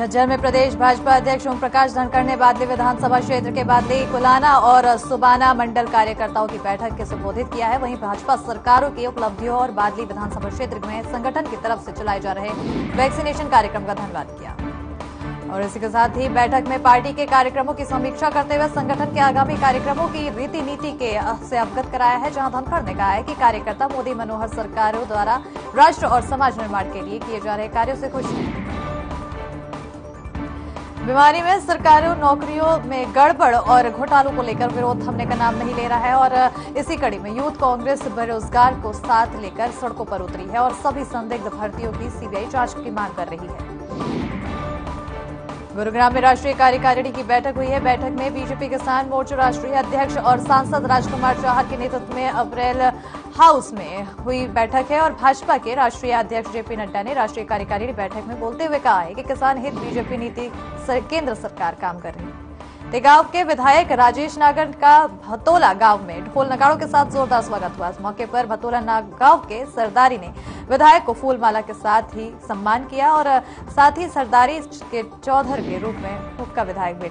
झज्जर में प्रदेश भाजपा अध्यक्ष ओम प्रकाश धनखड़ ने बादली विधानसभा क्षेत्र के बादली, कुलाना और सुबाना मंडल कार्यकर्ताओं की बैठक के संबोधित किया है। वहीं भाजपा सरकारों की उपलब्धियों और बादली विधानसभा क्षेत्र में संगठन की तरफ से चलाए जा रहे वैक्सीनेशन कार्यक्रम का धन्यवाद किया। और इसी के साथ ही बैठक में पार्टी के कार्यक्रमों की समीक्षा करते हुए संगठन के आगामी कार्यक्रमों की रीति नीति से अवगत कराया है, जहां धनखड़ ने कहा है कि कार्यकर्ता मोदी मनोहर सरकारों द्वारा राष्ट्र और समाज निर्माण के लिए किए जा रहे कार्यों से खुश हैं। बीमारी में सरकारों नौकरियों में गड़बड़ और घोटालों को लेकर विरोध थमने का नाम नहीं ले रहा है और इसी कड़ी में यूथ कांग्रेस बेरोजगार को साथ लेकर सड़कों पर उतरी है और सभी संदिग्ध भर्तियों की सीबीआई जांच की मांग कर रही है। गुरुग्राम में राष्ट्रीय कार्यकारिणी की बैठक हुई है। बैठक में बीजेपी किसान मोर्चा राष्ट्रीय अध्यक्ष और सांसद राजकुमार चाहर के नेतृत्व में अप्रैल हाउस में हुई बैठक है और भाजपा के राष्ट्रीय अध्यक्ष जेपी नड्डा ने राष्ट्रीय कार्यकारिणी बैठक में बोलते हुए कहा है कि किसान हित बीजेपी नीति केंद्र सरकार काम कर रही है। तेगांव के विधायक राजेश नागर का भतोला गांव में ढोल नगाड़ों के साथ जोरदार स्वागत हुआ। इस मौके पर भतोला गांव के सरदारी ने विधायक को फूलमाला के साथ ही सम्मान किया और साथ ही सरदारी के चौधर के रूप में हुक्का विधायक भी।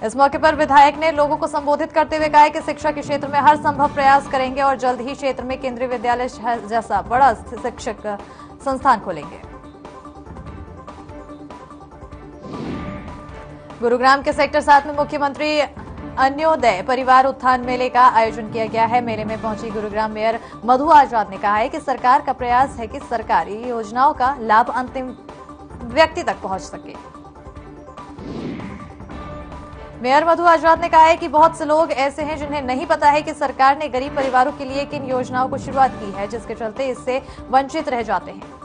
इस मौके पर विधायक ने लोगों को संबोधित करते हुए कहा कि शिक्षा के क्षेत्र में हर संभव प्रयास करेंगे और जल्द ही क्षेत्र में केंद्रीय विद्यालय जैसा बड़ा शिक्षक संस्थान खोलेंगे। गुरुग्राम के सेक्टर 7 में मुख्यमंत्री अन्योदय परिवार उत्थान मेले का आयोजन किया गया है। मेले में पहुंची गुरुग्राम मेयर मधु आजाद ने कहा है कि सरकार का प्रयास है कि सरकारी योजनाओं का लाभ अंतिम व्यक्ति तक पहुंच सके। मेयर मधु आजाद ने कहा है कि बहुत से लोग ऐसे हैं जिन्हें नहीं पता है कि सरकार ने गरीब परिवारों के लिए किन योजनाओं को शुरुआत की है, जिसके चलते इससे वंचित रह जाते हैं।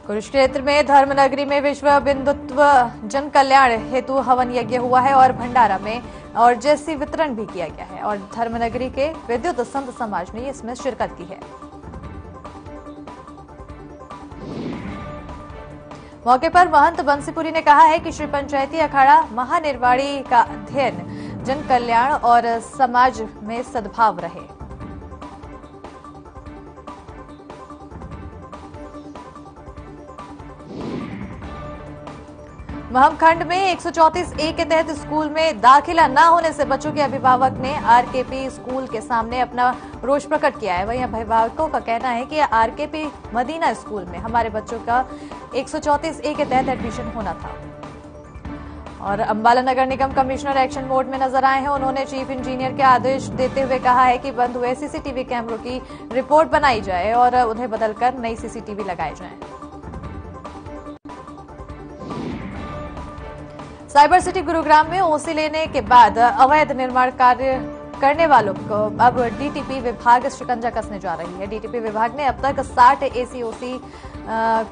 कुरुक्षेत्र में धर्मनगरी में विश्व बिंदुत्व जन कल्याण हेतु हवन यज्ञ हुआ है और भंडारा में और जैसी वितरण भी किया गया है और धर्मनगरी के विद्युत संत समाज ने इसमें शिरकत की है। मौके पर महंत बंसीपुरी ने कहा है कि श्री पंचायती अखाड़ा महानिर्वाणी का अध्ययन जन कल्याण और समाज में सद्भाव रहे। महमखंड में 134A के तहत स्कूल में दाखिला न होने से बच्चों के अभिभावक ने आरकेपी स्कूल के सामने अपना रोष प्रकट किया है। वहीं अभिभावकों का कहना है कि आरकेपी मदीना स्कूल में हमारे बच्चों का 134A के तहत एडमिशन होना था। और अंबाला नगर निगम कमिश्नर एक्शन मोड में नजर आए हैं। उन्होंने चीफ इंजीनियर के आदेश देते हुए कहा है कि बंद हुए सीसीटीवी कैमरों की रिपोर्ट बनाई जाए और उन्हें बदलकर नई सीसीटीवी लगाए जाएं। साइबर सिटी गुरुग्राम में ओसी लेने के बाद अवैध निर्माण कार्य करने वालों को अब डीटीपी विभाग शिकंजा कसने जा रही है। डीटीपी विभाग ने अब तक 60 एसीओसी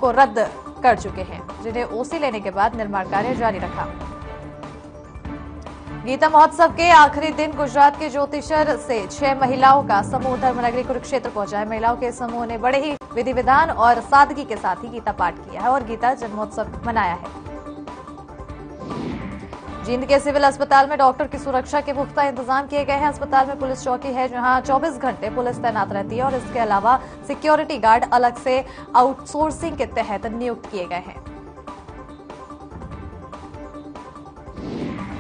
को रद्द कर चुके हैं, जिन्हें ओसी लेने के बाद निर्माण कार्य जारी रखा। गीता महोत्सव के आखिरी दिन गुजरात के ज्योतिषर से 6 महिलाओं का समूह धर्मनगरी कुरुक्षेत्र पहुंचा है। महिलाओं के समूह ने बड़े ही विधि विधान और सादगी के साथ ही गीता पाठ किया है और गीता जन्मोत्सव मनाया है। जींद के सिविल अस्पताल में डॉक्टर की सुरक्षा के पुख्ता इंतजाम किए गए हैं। अस्पताल में पुलिस चौकी है, जहां 24 घंटे पुलिस तैनात रहती है और इसके अलावा सिक्योरिटी गार्ड अलग से आउटसोर्सिंग के तहत नियुक्त किए गए हैं।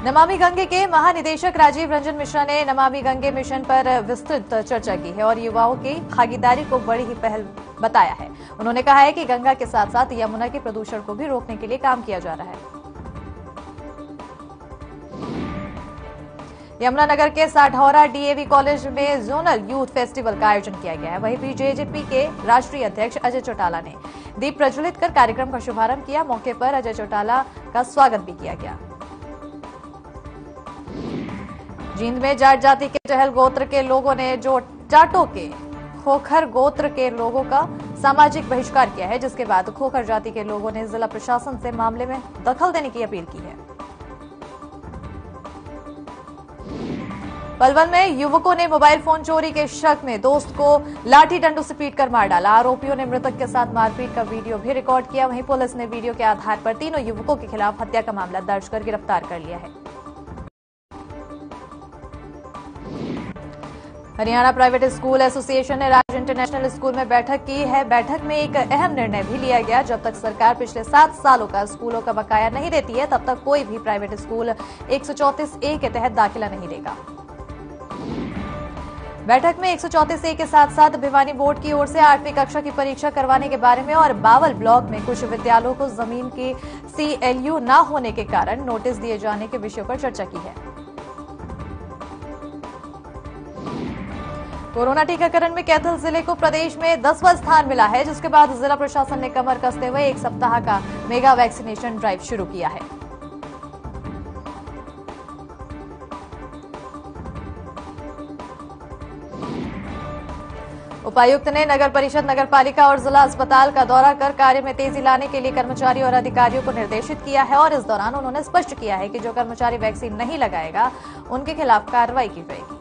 नमामि गंगे के महानिदेशक राजीव रंजन मिश्रा ने नमामि गंगे मिशन पर विस्तृत चर्चा की है और युवाओं की भागीदारी को बड़ी ही पहल बताया है। उन्होंने कहा है कि गंगा के साथ साथ यमुना के प्रदूषण को भी रोकने के लिए काम किया जा रहा है। यमुनानगर के साढौरा डीएवी कॉलेज में जोनल यूथ फेस्टिवल का आयोजन किया गया है। वहीं बीजेपी के राष्ट्रीय अध्यक्ष अजय चौटाला ने दीप प्रज्वलित कर कार्यक्रम का शुभारंभ किया। मौके पर अजय चौटाला का स्वागत भी किया गया। जींद में जाट जाति के चहल गोत्र के लोगों ने जाटों के खोखर गोत्र के लोगों का सामाजिक बहिष्कार किया है, जिसके बाद खोखर जाति के लोगों ने जिला प्रशासन से मामले में दखल देने की अपील की है। पलवल में युवकों ने मोबाइल फोन चोरी के शक में दोस्त को लाठी डंडों से पीटकर मार डाला। आरोपियों ने मृतक के साथ मारपीट का वीडियो भी रिकॉर्ड किया। वहीं पुलिस ने वीडियो के आधार पर तीनों युवकों के खिलाफ हत्या का मामला दर्ज कर गिरफ्तार कर लिया है। हरियाणा प्राइवेट स्कूल एसोसिएशन ने राज्य इंटरनेशनल स्कूल में बैठक की है। बैठक में एक अहम निर्णय भी लिया गया। जब तक सरकार पिछले 7 सालों का स्कूलों का बकाया नहीं देती है, तब तक कोई भी प्राइवेट स्कूल 134A के तहत दाखिला नहीं देगा। बैठक में 134A के साथ साथ भिवानी बोर्ड की ओर से 8वीं कक्षा की परीक्षा करवाने के बारे में और बावल ब्लॉक में कुछ विद्यालयों को जमीन की CLU न होने के कारण नोटिस दिए जाने के विषय पर चर्चा की है। कोरोना टीकाकरण में कैथल जिले को प्रदेश में 10वां स्थान मिला है, जिसके बाद जिला प्रशासन ने कमर कसते हुए 1 सप्ताह का मेगा वैक्सीनेशन ड्राइव शुरू किया है। उपायुक्त ने नगर परिषद, नगर पालिका और जिला अस्पताल का दौरा कर कार्य में तेजी लाने के लिए कर्मचारी और अधिकारियों को निर्देशित किया है और इस दौरान उन्होंने स्पष्ट किया है कि जो कर्मचारी वैक्सीन नहीं लगाएगा, उनके खिलाफ कार्रवाई की जाएगी।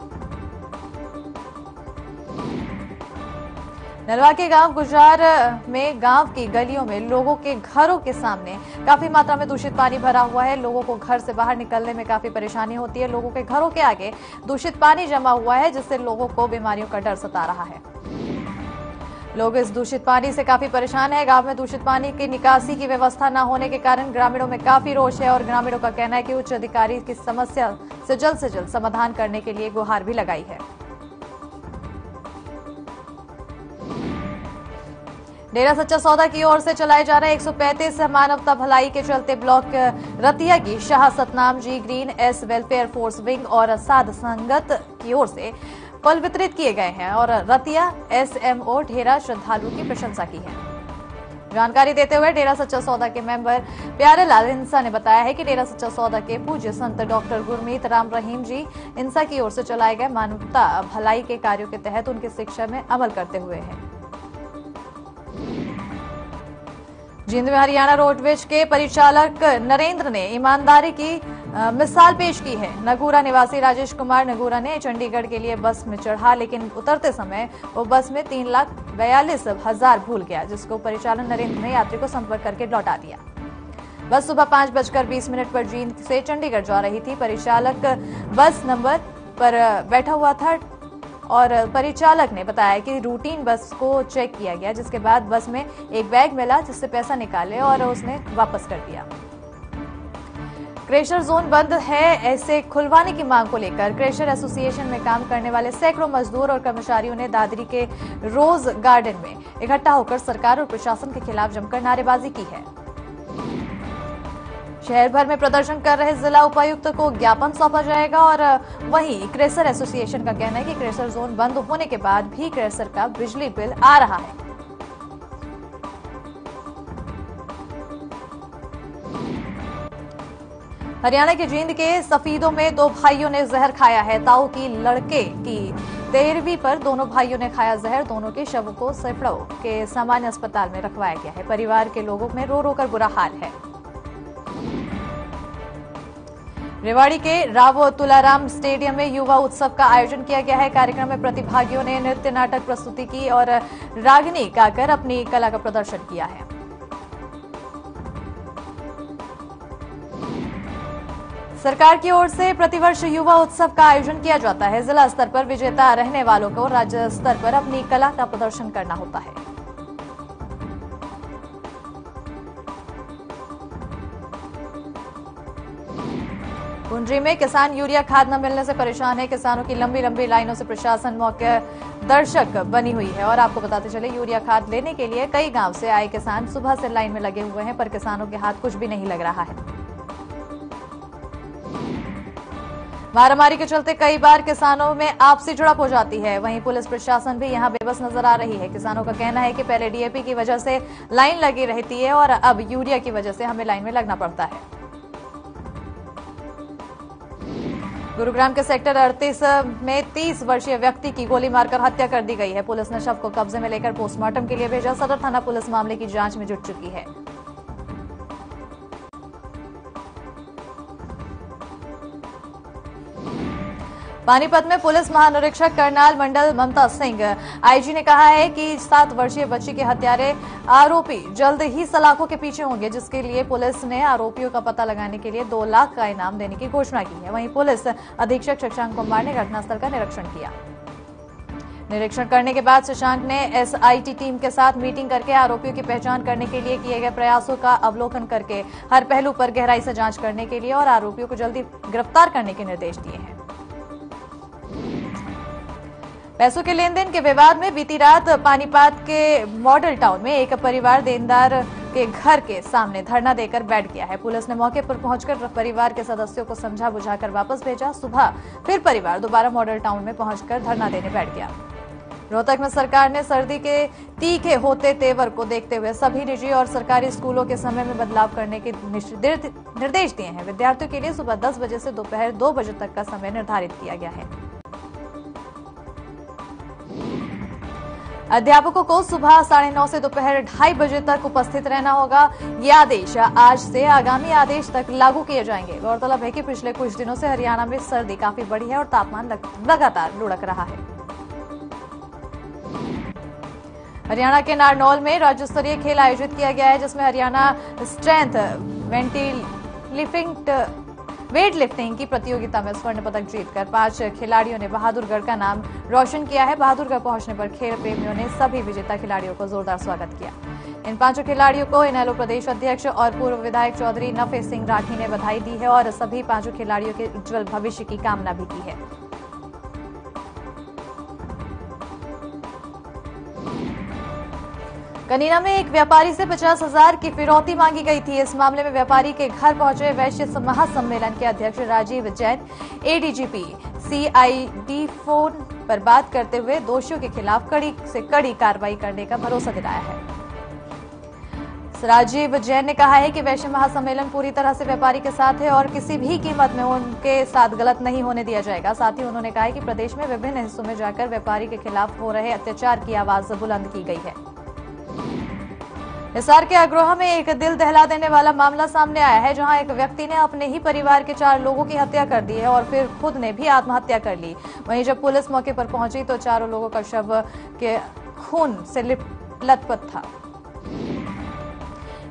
नलवा के गांव गुजार में गांव की गलियों में लोगों के घरों के सामने काफी मात्रा में दूषित पानी भरा हुआ है। लोगों को घर से बाहर निकलने में काफी परेशानी होती है। लोगों के घरों के आगे दूषित पानी जमा हुआ है, जिससे लोगों को बीमारियों का डर सता रहा है। लोग इस दूषित पानी से काफी परेशान है। गांव में दूषित पानी की निकासी की व्यवस्था न होने के कारण ग्रामीणों में काफी रोष है और ग्रामीणों का कहना है कि उच्च अधिकारी की समस्या से जल्द समाधान करने के लिए गुहार भी लगाई है। डेरा सच्चा सौदा की ओर से चलाए जा रहे 135 मानवता भलाई के चलते ब्लॉक रतिया की Shah Satnam ji green S welfare force wing और साध संगत की ओर से फल वितरित किए गए हैं और रतिया SMO ढेरा श्रद्धालुओं की प्रशंसा की है। जानकारी देते हुए डेरा सच्चा सौदा के मेंबर प्यारेलाल इंसा ने बताया है कि डेरा सच्चा सौदा के पूज्य संत डॉक्टर गुरमीत राम रहीम जी इंसा की ओर से चलाए गए मानवता भलाई के कार्यों के तहत उनकी शिक्षा में अमल करते हुए हैं। जींद में हरियाणा रोडवेज के परिचालक नरेंद्र ने ईमानदारी की मिसाल पेश की है। नगूरा निवासी राजेश कुमार नगूरा ने चंडीगढ़ के लिए बस में चढ़ा, लेकिन उतरते समय वो बस में 3,42,000 भूल गया, जिसको परिचालक नरेंद्र ने यात्री को संपर्क करके लौटा दिया। बस सुबह 5:20 पर जींद से चंडीगढ़ जा रही थी। परिचालक बस नंबर पर बैठा हुआ था और परिचालक ने बताया कि रूटीन बस को चेक किया गया, जिसके बाद बस में एक बैग मिला जिससे पैसा निकाले और उसने वापस कर दिया। क्रेशर जोन बंद है, ऐसे खुलवाने की मांग को लेकर क्रेशर एसोसिएशन में काम करने वाले सैकड़ों मजदूर और कर्मचारियों ने दादरी के रोज गार्डन में इकट्ठा होकर सरकार और प्रशासन के खिलाफ जमकर नारेबाजी की है। शहर भर में प्रदर्शन कर रहे जिला उपायुक्त को ज्ञापन सौंपा जाएगा और वहीं क्रेशर एसोसिएशन का कहना है कि क्रेशर जोन बंद होने के बाद भी क्रेशर का बिजली बिल आ रहा है। हरियाणा के जींद के सफीदों में 2 भाइयों ने जहर खाया है। ताऊ की लड़के की 13वीं पर दोनों भाइयों ने खाया जहर। दोनों के शवों को सेफड़ो के सामान्य अस्पताल में रखवाया गया है। परिवार के लोगों में रो रो कर बुरा हाल है। रेवाड़ी के राव तुलाराम स्टेडियम में युवा उत्सव का आयोजन किया गया है। कार्यक्रम में प्रतिभागियों ने नृत्य नाटक प्रस्तुति की और रागिनी गाकर अपनी कला का प्रदर्शन किया है। सरकार की ओर से प्रतिवर्ष युवा उत्सव का आयोजन किया जाता है। जिला स्तर पर विजेता रहने वालों को राज्य स्तर पर अपनी कला का प्रदर्शन करना होता है। कुंडरी में किसान यूरिया खाद न मिलने से परेशान है। किसानों की लंबी लंबी लाइनों से प्रशासन मौके दर्शक बनी हुई है और आपको बताते चले यूरिया खाद लेने के लिए कई गांव से आए किसान सुबह से लाइन में लगे हुए हैं, पर किसानों के हाथ कुछ भी नहीं लग रहा है। मारामारी के चलते कई बार किसानों में आपसी झड़प हो जाती है। वहीं पुलिस प्रशासन भी यहां बेबस नजर आ रही है। किसानों का कहना है कि पहले DAP की वजह से लाइन लगी रहती है और अब यूरिया की वजह से हमें लाइन में लगना पड़ता है। गुरुग्राम के सेक्टर 38 में 30 वर्षीय व्यक्ति की गोली मारकर हत्या कर दी गई है। पुलिस ने शव को कब्जे में लेकर पोस्टमार्टम के लिए भेजा। सदर थाना पुलिस मामले की जांच में जुट चुकी है। पानीपत में पुलिस महानिरीक्षक करनाल मंडल ममता सिंह IG ने कहा है कि 7 वर्षीय बच्ची के हत्यारे आरोपी जल्द ही सलाखों के पीछे होंगे, जिसके लिए पुलिस ने आरोपियों का पता लगाने के लिए 2 लाख का इनाम देने की घोषणा की है। वहीं पुलिस अधीक्षक शशांक कुमार ने घटनास्थल का निरीक्षण किया। निरीक्षण करने के बाद शशांक ने एसआईटी टीम के साथ मीटिंग करके आरोपियों की पहचान करने के लिए किए गए प्रयासों का अवलोकन करके हर पहलू पर गहराई से जांच करने के लिए और आरोपियों को जल्दी गिरफ्तार करने के निर्देश दिए हैं। पैसों के लेन देन के विवाद में बीती रात पानीपत के मॉडल टाउन में एक परिवार देनदार के घर के सामने धरना देकर बैठ गया है। पुलिस ने मौके पर पहुंचकर परिवार के सदस्यों को समझा बुझाकर वापस भेजा। सुबह फिर परिवार दोबारा मॉडल टाउन में पहुंचकर धरना देने बैठ गया। रोहतक में सरकार ने सर्दी के तीखे होते तेवर को देखते हुए सभी निजी और सरकारी स्कूलों के समय में बदलाव करने के निर्देश दिए हैं। विद्यार्थियों के लिए सुबह 10 बजे से दोपहर 2 बजे तक का समय निर्धारित किया गया है। अध्यापकों को सुबह 9:30 से दोपहर 2:30 बजे तक उपस्थित रहना होगा। ये आदेश आज से आगामी आदेश तक लागू किए जाएंगे। गौरतलब है कि पिछले कुछ दिनों से हरियाणा में सर्दी काफी बढ़ी है और तापमान लगातार लुढ़क रहा है। हरियाणा के नारनौल में राज्य स्तरीय खेल आयोजित किया गया है, जिसमें हरियाणा स्ट्रेंथ वेट लिफ्टिंग की प्रतियोगिता में स्वर्ण पदक जीतकर 5 खिलाड़ियों ने बहादुरगढ़ का नाम रोशन किया है। बहादुरगढ़ पहुंचने पर खेल प्रेमियों ने सभी विजेता खिलाड़ियों को जोरदार स्वागत किया। इन 5 खिलाड़ियों को इनेलो प्रदेश अध्यक्ष और पूर्व विधायक चौधरी नफे सिंह राठी ने बधाई दी है और सभी 5 खिलाड़ियों के उज्जवल भविष्य की कामना भी की है। कनीना में एक व्यापारी से 50,000 की फिरौती मांगी गई थी। इस मामले में व्यापारी के घर पहुंचे वैश्य महासम्मेलन के अध्यक्ष Rajeev Jain ADGP CID phone पर बात करते हुए दोषियों के खिलाफ कड़ी से कड़ी कार्रवाई करने का भरोसा दिलाया है। राजीव जैन ने कहा है कि वैश्य महासम्मेलन पूरी तरह से व्यापारी के साथ है और किसी भी कीमत में उनके साथ गलत नहीं होने दिया जाएगा। साथ ही उन्होंने कहा है कि प्रदेश में विभिन्न हिस्सों में जाकर व्यापारी के खिलाफ हो रहे अत्याचार की आवाज बुलंद की गई है। हिसार के अग्रोहा में एक दिल दहला देने वाला मामला सामने आया है, जहां एक व्यक्ति ने अपने ही परिवार के 4 लोगों की हत्या कर दी है और फिर खुद ने भी आत्महत्या कर ली। वहीं जब पुलिस मौके पर पहुंची तो चारों लोगों का शव के खून से लथपथ था।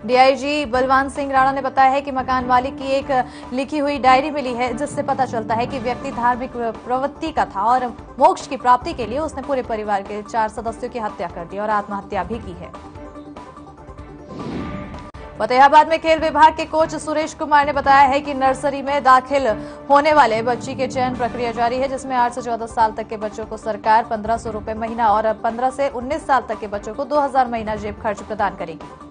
डीआईजी बलवान सिंह राणा ने बताया है कि मकान मालिक की एक लिखी हुई डायरी मिली है, जिससे पता चलता है कि व्यक्ति धार्मिक प्रवृत्ति का था और मोक्ष की प्राप्ति के लिए उसने पूरे परिवार के 4 सदस्यों की हत्या कर दी और आत्महत्या भी की है। फतेहाबाद में खेल विभाग के कोच सुरेश कुमार ने बताया है कि नर्सरी में दाखिल होने वाले बच्ची के चयन प्रक्रिया जारी है, जिसमें 8 से 14 साल तक के बच्चों को सरकार 1500 रुपए महीना और 15 से 19 साल तक के बच्चों को 2000 महीना जेब खर्च प्रदान करेगी।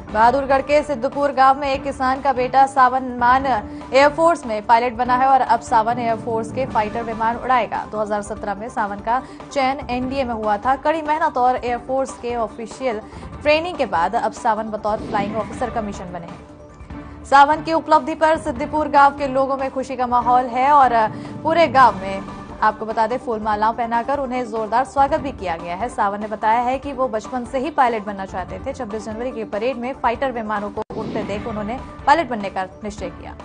बहादुरगढ़ के सिद्धपुर गांव में एक किसान का बेटा सावन मान एयरफोर्स में पायलट बना है और अब सावन एयरफोर्स के फाइटर विमान उड़ाएगा। 2017 में सावन का चयन एनडीए में हुआ था। कड़ी मेहनत और एयरफोर्स के ऑफिशियल ट्रेनिंग के बाद अब सावन बतौर फ्लाइंग ऑफिसर कमीशन बने हैं। सावन की उपलब्धि पर सिद्धपुर गांव के लोगों में खुशी का माहौल है और पूरे गांव में आपको बता दें फूल मालाओं पहनाकर उन्हें जोरदार स्वागत भी किया गया है। सावन ने बताया है कि वो बचपन से ही पायलट बनना चाहते थे। 26 जनवरी की परेड में फाइटर विमानों को उड़ते देख उन्होंने पायलट बनने का निश्चय किया।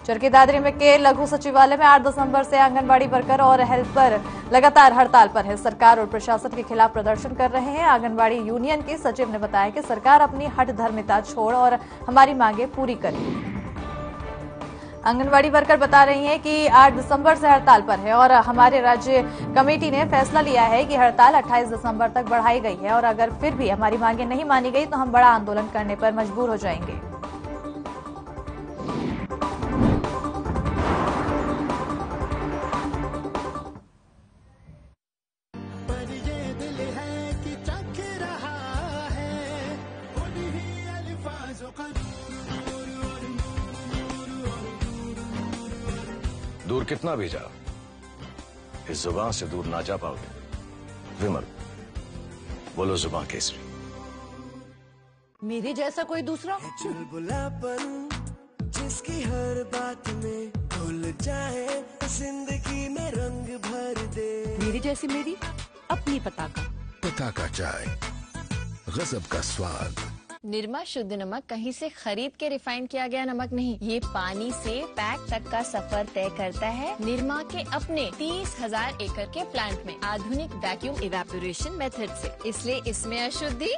चरखी दादरी में के लघु सचिवालय में 8 दिसंबर से आंगनबाड़ी वर्कर और हेल्पर लगातार हड़ताल पर है। सरकार और प्रशासन के खिलाफ प्रदर्शन कर रहे हैं। आंगनबाड़ी यूनियन के सचिव ने बताया कि सरकार अपनी हठधर्मिता छोड़ और हमारी मांगे पूरी करे। आंगनबाड़ी वर्कर बता रही हैं कि 8 दिसंबर से हड़ताल पर है और हमारे राज्य कमेटी ने फैसला लिया है कि हड़ताल 28 दिसंबर तक बढ़ाई गई है और अगर फिर भी हमारी मांगे नहीं मानी गई तो हम बड़ा आंदोलन करने पर मजबूर हो जाएंगे। दूर कितना भी जाओ, इस जुबान से दूर ना जा पाओगे। विमल, बोलो जुबान केसरी। मेरे जैसा कोई दूसरा चुलबुलापन जिसकी हर बात में घुल जाए, जिंदगी में रंग भर दे। मेरी जैसी मेरी अपनी पताका चाय, गजब का स्वाद। निरमा शुद्ध नमक कहीं से खरीद के रिफाइन किया गया नमक नहीं, ये पानी से पैक तक का सफर तय करता है। निरमा के अपने 30,000 एकड़ के प्लांट में आधुनिक वैक्यूम इवेपोरेशन मेथड से, इसलिए इसमें अशुद्धि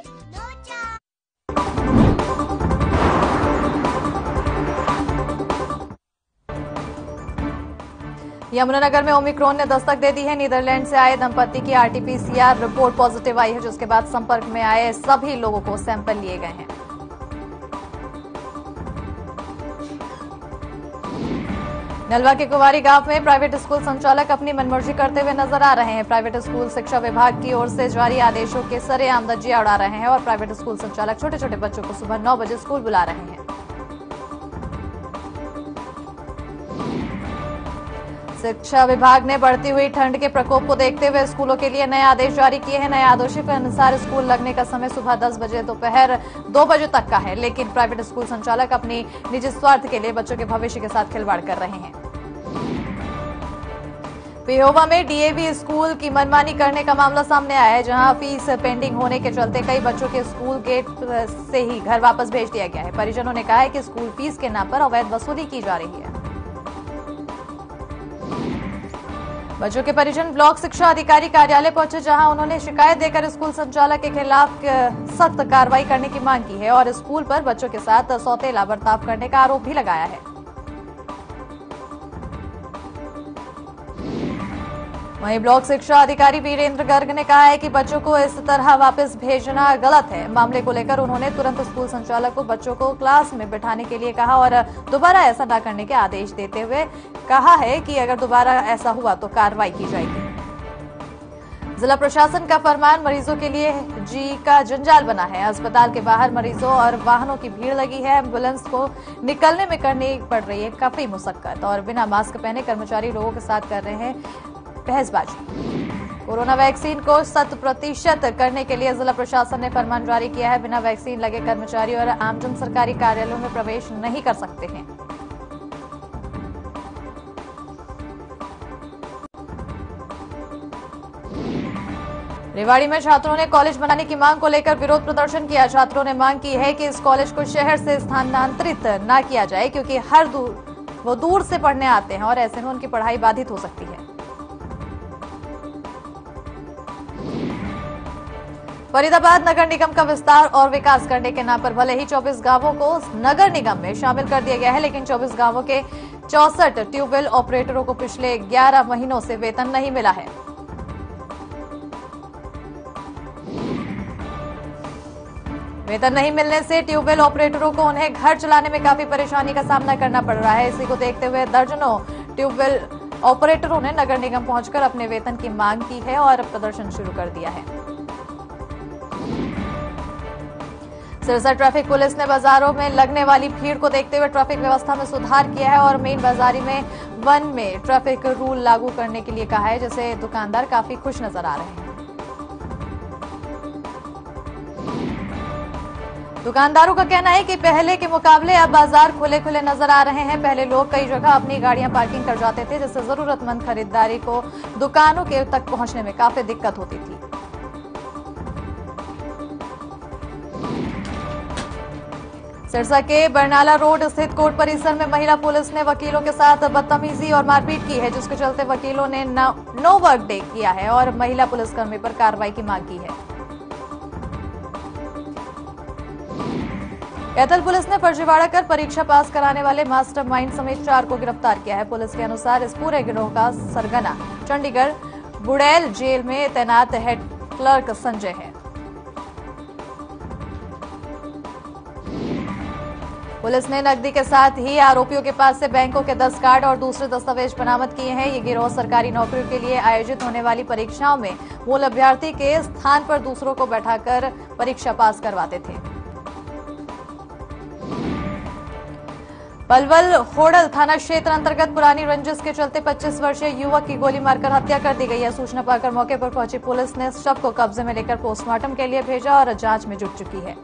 यमुनानगर में ओमिक्रॉन ने दस्तक दे दी है। नीदरलैंड से आए दंपति की आरटीपीसीआर रिपोर्ट पॉजिटिव आई है, जिसके बाद संपर्क में आए सभी लोगों को सैंपल लिए गए हैं। नलवा के कुंवारी गांव में प्राइवेट स्कूल संचालक अपनी मनमर्जी करते हुए नजर आ रहे हैं। प्राइवेट स्कूल शिक्षा विभाग की ओर से जारी आदेशों के सरेआम धज्जियां उड़ा रहे हैं और प्राइवेट स्कूल संचालक छोटे छोटे बच्चों को सुबह 9 बजे स्कूल बुला रहे हैं। शिक्षा विभाग ने बढ़ती हुई ठंड के प्रकोप को देखते हुए स्कूलों के लिए नए आदेश जारी किए हैं। नए आदेशों के अनुसार स्कूल लगने का समय सुबह 10 बजे दोपहर 2 बजे तक का है, लेकिन प्राइवेट स्कूल संचालक अपनी निजी स्वार्थ के लिए बच्चों के भविष्य के साथ खिलवाड़ कर रहे हैं। पेहोवा में डीएवी स्कूल की मनमानी करने का मामला सामने आया है, जहां फीस पेंडिंग होने के चलते कई बच्चों के स्कूल गेट से ही घर वापस भेज दिया गया है। परिजनों ने कहा है कि स्कूल फीस के नाम पर अवैध वसूली की जा रही है। बच्चों के परिजन ब्लॉक शिक्षा अधिकारी कार्यालय पहुंचे, जहां उन्होंने शिकायत देकर स्कूल संचालक के खिलाफ सख्त कार्रवाई करने की मांग की है और स्कूल पर बच्चों के साथ सौतेला बर्ताव करने का आरोप भी लगाया है। वहीं ब्लॉक शिक्षा अधिकारी वीरेंद्र गर्ग ने कहा है कि बच्चों को इस तरह वापस भेजना गलत है। मामले को लेकर उन्होंने तुरंत स्कूल संचालक को बच्चों को क्लास में बिठाने के लिए कहा और दोबारा ऐसा न करने के आदेश देते हुए कहा है कि अगर दोबारा ऐसा हुआ तो कार्रवाई की जाएगी। जिला प्रशासन का फरमान मरीजों के लिए जी का जंजाल बना है। अस्पताल के बाहर मरीजों और वाहनों की भीड़ लगी है। एम्बुलेंस को निकलने में करनी पड़ रही है काफी मुशक्कत और बिना मास्क पहने कर्मचारी लोगों के साथ कर रहे हैं बहसबाजी। कोरोना वैक्सीन को 100% करने के लिए जिला प्रशासन ने फरमान जारी किया है। बिना वैक्सीन लगे कर्मचारी और आमजन सरकारी कार्यालयों में प्रवेश नहीं कर सकते हैं। रेवाड़ी में छात्रों ने कॉलेज बनाने की मांग को लेकर विरोध प्रदर्शन किया। छात्रों ने मांग की है कि इस कॉलेज को शहर से स्थानांतरित न किया जाए, क्योंकि वो दूर से पढ़ने आते हैं और ऐसे में उनकी पढ़ाई बाधित हो सकती है। फरीदाबाद नगर निगम का विस्तार और विकास करने के नाम पर भले ही 24 गांवों को नगर निगम में शामिल कर दिया गया है, लेकिन 24 गांवों के 64 ट्यूबवेल ऑपरेटरों को पिछले 11 महीनों से वेतन नहीं मिला है। वेतन नहीं मिलने से ट्यूबवेल ऑपरेटरों को उन्हें घर चलाने में काफी परेशानी का सामना करना पड़ रहा है। इसी को देखते हुए दर्जनों ट्यूबवेल ऑपरेटरों ने नगर निगम पहुंचकर अपने वेतन की मांग की है और प्रदर्शन शुरू कर दिया है। सिरसा ट्रैफिक पुलिस ने बाजारों में लगने वाली भीड़ को देखते हुए ट्रैफिक व्यवस्था में सुधार किया है और मेन बाजारी में 1 में ट्रैफिक रूल लागू करने के लिए कहा है, जिससे दुकानदार काफी खुश नजर आ रहे हैं। दुकानदारों का कहना है कि पहले के मुकाबले अब बाजार खुले खुले नजर आ रहे हैं। पहले लोग कई जगह अपनी गाड़ियां पार्किंग कर जाते थे, जिससे जरूरतमंद खरीदारी को दुकानों के तक पहुंचने में काफी दिक्कत होती थी। सिरसा के बरनाला रोड स्थित कोर्ट परिसर में महिला पुलिस ने वकीलों के साथ बदतमीजी और मारपीट की है, जिसके चलते वकीलों ने नो वर्क डे किया है और महिला पुलिसकर्मी पर कार्रवाई की मांग की है। कैथल पुलिस ने फर्जीवाड़ा कर परीक्षा पास कराने वाले मास्टरमाइंड समेत 4 को गिरफ्तार किया है। पुलिस के अनुसार इस पूरे गिरोह का सरगना चंडीगढ़ बुड़ैल जेल में तैनात हेड क्लर्क संजय है। पुलिस ने नकदी के साथ ही आरोपियों के पास से बैंकों के 10 कार्ड और दूसरे दस्तावेज बरामद किए हैं। ये गिरोह सरकारी नौकरियों के लिए आयोजित होने वाली परीक्षाओं में मूल अभ्यर्थी के स्थान पर दूसरों को बैठाकर परीक्षा पास करवाते थे। पलवल होडल थाना क्षेत्र अंतर्गत पुरानी रंजिश के चलते 25 वर्षीय युवक की गोली मारकर हत्या कर दी गई है। सूचना पाकर मौके पर पहुंची पुलिस ने शव को कब्जे में लेकर पोस्टमार्टम के लिए भेजा और जांच में जुट चुकी है।